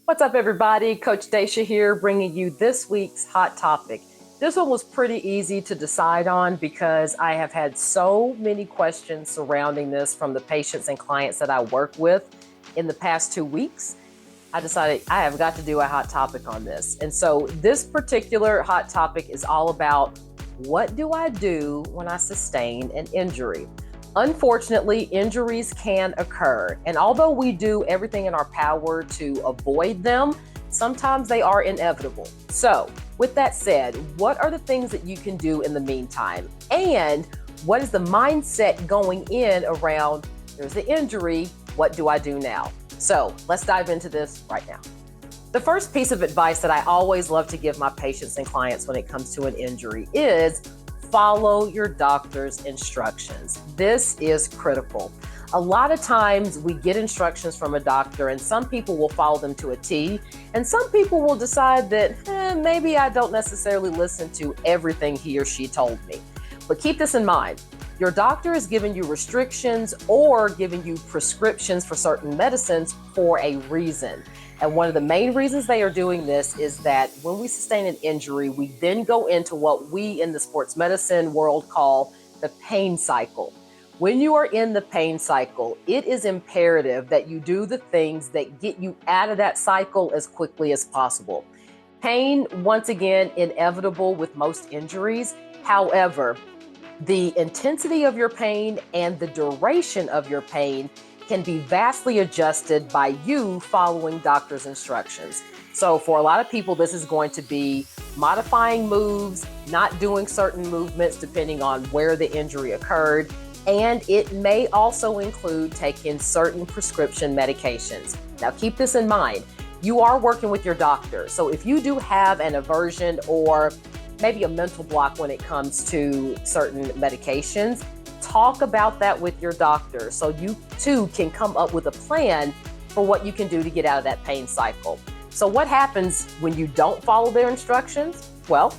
What's up, everybody? Coach Dacia here, bringing you this week's hot topic. This one was pretty easy to decide on because I have had so many questions surrounding this from the patients and clients that I work with in the past 2 weeks. I decided I have got to do a hot topic on this. And so this particular hot topic is all about what do I do when I sustain an injury? Unfortunately, injuries can occur. And although we do everything in our power to avoid them, sometimes they are inevitable. So, with that said, what are the things that you can do in the meantime? And what is the mindset going in around there's the injury? What do I do now? So, let's dive into this right now. The first piece of advice that I always love to give my patients and clients when it comes to an injury is follow your doctor's instructions. This is critical. A lot of times we get instructions from a doctor and some people will follow them to a T, and some people will decide that maybe I don't necessarily listen to everything he or she told me. But keep this in mind. Your doctor is giving you restrictions or giving you prescriptions for certain medicines for a reason. And one of the main reasons they are doing this is that when we sustain an injury, we then go into what we in the sports medicine world call the pain cycle. When you are in the pain cycle, it is imperative that you do the things that get you out of that cycle as quickly as possible. Pain, once again, inevitable with most injuries. However, the intensity of your pain and the duration of your pain can be vastly adjusted by you following doctor's instructions. So for a lot of people, this is going to be modifying moves, not doing certain movements depending on where the injury occurred, and it may also include taking certain prescription medications. Now keep this in mind. You are working with your doctor. So if you do have an aversion or maybe a mental block when it comes to certain medications, talk about that with your doctor so you too can come up with a plan for what you can do to get out of that pain cycle. So what happens when you don't follow their instructions? Well,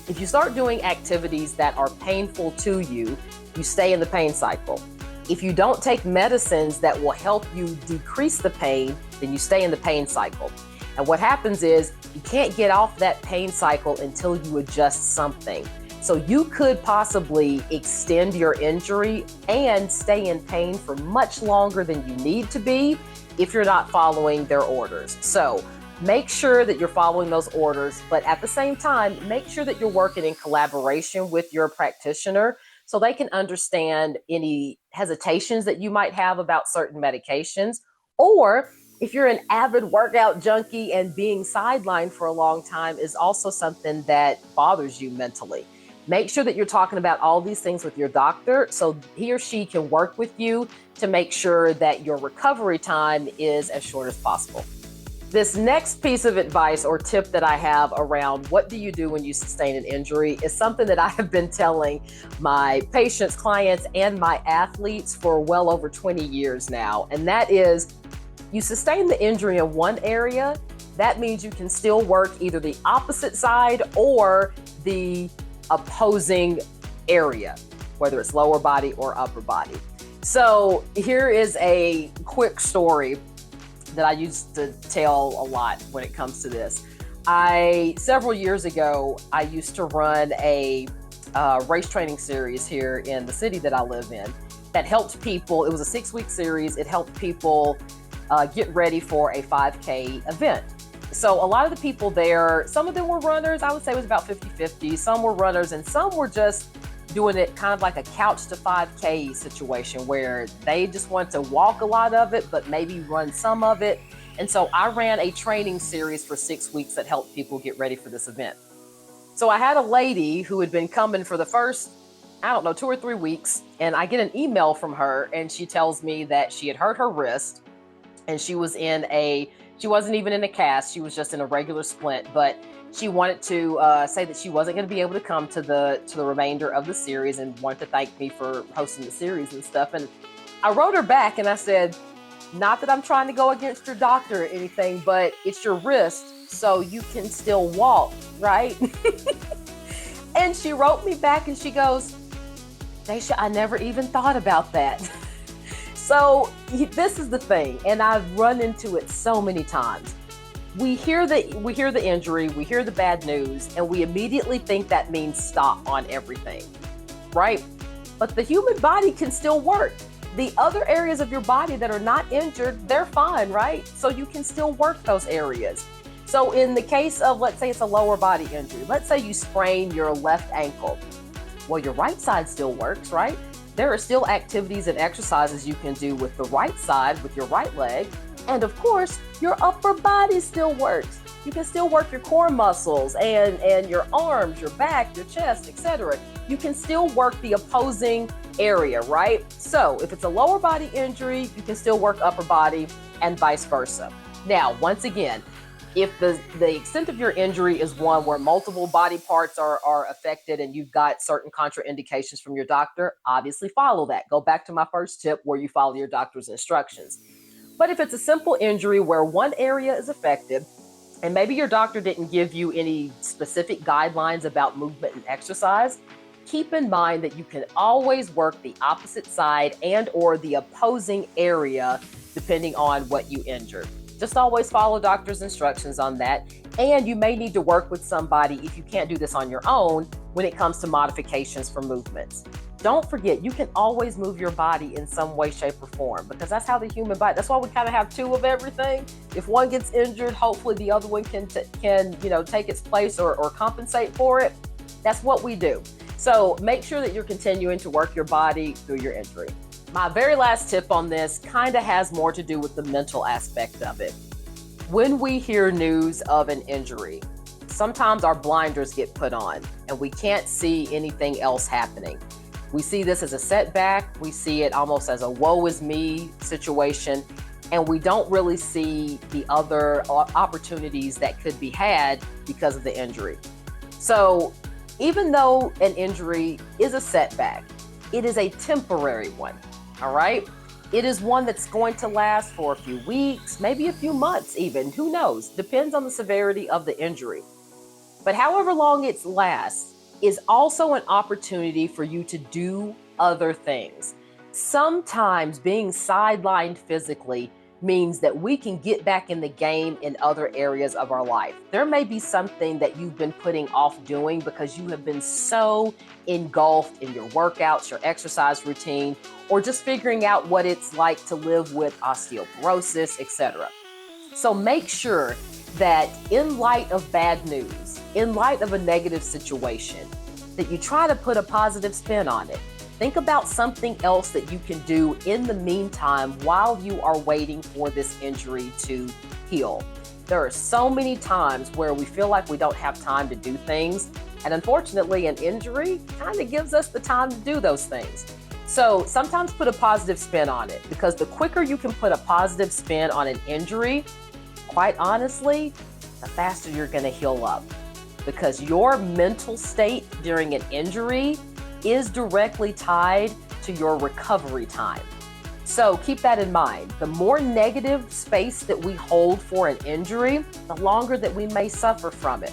if you start doing activities that are painful to you, you stay in the pain cycle. If you don't take medicines that will help you decrease the pain, then you stay in the pain cycle. And what happens is you can't get off that pain cycle until you adjust something. So you could possibly extend your injury and stay in pain for much longer than you need to be if you're not following their orders. So make sure that you're following those orders, but at the same time, make sure that you're working in collaboration with your practitioner so they can understand any hesitations that you might have about certain medications. Or if you're an avid workout junkie and being sidelined for a long time is also something that bothers you mentally. Make sure that you're talking about all these things with your doctor so he or she can work with you to make sure that your recovery time is as short as possible. This next piece of advice or tip that I have around what do you do when you sustain an injury is something that I have been telling my patients, clients, and my athletes for well over 20 years now. And that is, you sustain the injury in one area, that means you can still work either the opposite side or the opposing area, whether it's lower body or upper body. So here is a quick story that I used to tell a lot when it comes to this. Several years ago, I used to run a race training series here in the city that I live in that helped people. It was a 6-week series. It helped people get ready for a 5K event. So a lot of the people there, some of them were runners. I would say it was about 50-50. Some were runners and some were just doing it kind of like a couch to 5K situation where they just want to walk a lot of it, but maybe run some of it. And so I ran a training series for 6 weeks that helped people get ready for this event. So I had a lady who had been coming for the first, 2 or 3 weeks. And I get an email from her and she tells me that she had hurt her wrist and she wasn't even in a cast. She was just in a regular splint, but she wanted to say that she wasn't going to be able to come to the remainder of the series and wanted to thank me for hosting the series and stuff. And I wrote her back and I said, not that I'm trying to go against your doctor or anything, but it's your wrist, so you can still walk, right? And she wrote me back and she goes, Dacia, I never even thought about that. So this is the thing, and I've run into it so many times. We hear the injury, we hear the bad news, and we immediately think that means stop on everything, right? But the human body can still work. The other areas of your body that are not injured, they're fine, right? So you can still work those areas. So in the case of, let's say it's a lower body injury, let's say you sprain your left ankle. Well, your right side still works, right? There are still activities and exercises you can do with the right side, with your right leg. And of course, your upper body still works. You can still work your core muscles and your arms, your back, your chest, etc. You can still work the opposing area, right? So if it's a lower body injury, you can still work upper body and vice versa. Now, once again, if the extent of your injury is one where multiple body parts are affected and you've got certain contraindications from your doctor, obviously follow that. Go back to my first tip where you follow your doctor's instructions. But if it's a simple injury where one area is affected, and maybe your doctor didn't give you any specific guidelines about movement and exercise, keep in mind that you can always work the opposite side and or the opposing area depending on what you injured. Just always follow doctor's instructions on that. And you may need to work with somebody if you can't do this on your own when it comes to modifications for movements. Don't forget, you can always move your body in some way, shape, or form, because that's how the human body, that's why we kind of have two of everything. If one gets injured, hopefully the other one can take its place or compensate for it. That's what we do. So make sure that you're continuing to work your body through your injury. My very last tip on this kind of has more to do with the mental aspect of it. When we hear news of an injury, sometimes our blinders get put on and we can't see anything else happening. We see this as a setback. We see it almost as a woe is me situation, and we don't really see the other opportunities that could be had because of the injury. So even though an injury is a setback, it is a temporary one. All right. It is one that's going to last for a few weeks, maybe a few months even, who knows? Depends on the severity of the injury. But however long it lasts is also an opportunity for you to do other things. Sometimes being sidelined physically means that we can get back in the game in other areas of our life. There may be something that you've been putting off doing because you have been so engulfed in your workouts, your exercise routine, or just figuring out what it's like to live with osteoporosis, etc. So make sure that in light of bad news, in light of a negative situation, that you try to put a positive spin on it. Think about something else that you can do in the meantime while you are waiting for this injury to heal. There are so many times where we feel like we don't have time to do things, and unfortunately, an injury kind of gives us the time to do those things. So sometimes put a positive spin on it, because the quicker you can put a positive spin on an injury, quite honestly, the faster you're going to heal up. Because your mental state during an injury is directly tied to your recovery time. So keep that in mind. The more negative space that we hold for an injury, the longer that we may suffer from it.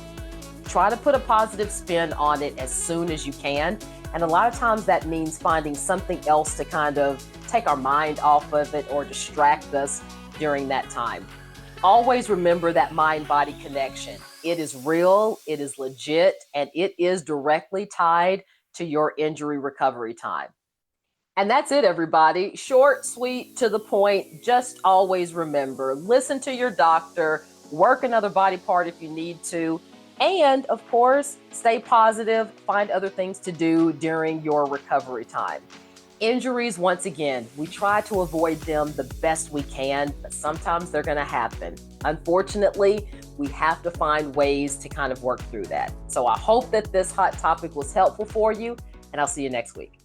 Try to put a positive spin on it as soon as you can. And a lot of times that means finding something else to kind of take our mind off of it or distract us during that time. Always remember that mind-body connection. It is real, it is legit, and it is directly tied to your injury recovery time. And that's it, everybody. Short, sweet, to the point. Just always remember, listen to your doctor, work another body part if you need to, and of course, stay positive, find other things to do during your recovery time. Injuries, once again, we try to avoid them the best we can, but sometimes they're going to happen. Unfortunately, we have to find ways to kind of work through that. So I hope that this hot topic was helpful for you, and I'll see you next week.